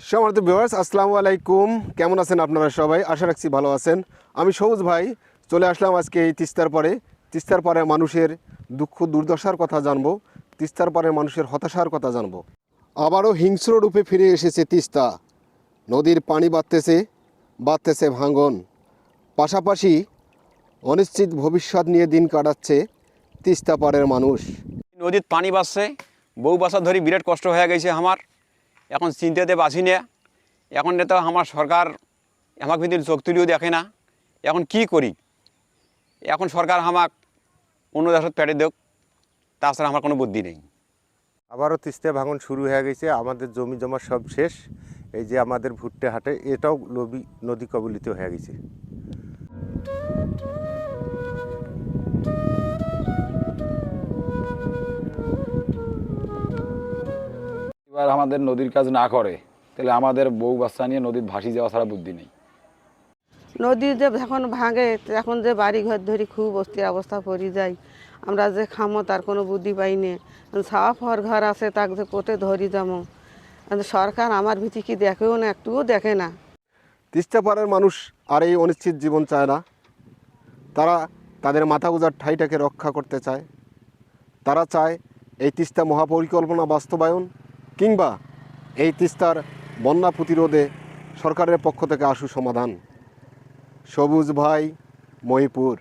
সম্মানিত ভিউয়ার্স, আসসালামু আলাইকুম। কেমন আছেন আপনারা সবাই? আশা রাখছি ভালো আছেন। আমি সবুজ ভাই চলে আসলাম আজকে এই তিস্তার পারে মানুষের দুঃখ দুর্দশার কথা জানবো, তিস্তার পারে মানুষের হতাশার কথা জানবো। আবারও হিংস্র রূপে ফিরে এসেছে তিস্তা। নদীর পানি বাড়তেছে ভাঙন, পাশাপাশি অনিশ্চিত ভবিষ্যৎ নিয়ে দিন কাটাচ্ছে তিস্তা পাড়ের মানুষ। নদীত পানি বাড়ছে, বহু বছর ধরে বিরাট কষ্ট হয়ে গেছে আমার। এখন চিন্তাতে বাঁচি না। এখন তো আমার সরকার আমাকে ভিতরে চোখ তুলিও দেখে না। এখন কি করি? এখন সরকার আমাক অন্য দেশত পেটে দেখ, তাছাড়া আমার কোনো বুদ্ধি নেই। আবারও তিস্তা ভাঙন শুরু হয়ে গেছে। আমাদের জমি জমা সব শেষ। এই যে আমাদের ভুট্টে হাটে এটাও নদী কবলিত হয়ে গেছে। এবার আমাদের নদীর কাজ না করে তাহলে আমাদের বউ বাচ্চা নিয়ে নদীর ভাসি যাওয়া ছাড়া বুদ্ধি নেই। নদী যে যখন ভাঙে এখন যে বাড়ি ঘর ধরি খুব অবস্থা পড়ে যায়। আমরা যে খামো তার কোনো বুদ্ধি পাইনি। ছাওয়া ফর ঘর আছে তাকে যে কোটে ধরি যাবো, সরকার আমার ভিতরে কি দেখেও না, একটুও দেখে না। তিস্তা পাড়ের মানুষ আর এই অনিশ্চিত জীবন চায় না। তারা তাদের মাথা গোঁজার ঠাঁইটাকে রক্ষা করতে চায়। তারা চায় এই তিস্তা মহাপরিকল্পনা বাস্তবায়ন, কিংবা এই তিস্তার বন্যা প্রতিরোধে সরকারের পক্ষ থেকে আশু সমাধান। সবুজ ভাই, মহিপুর।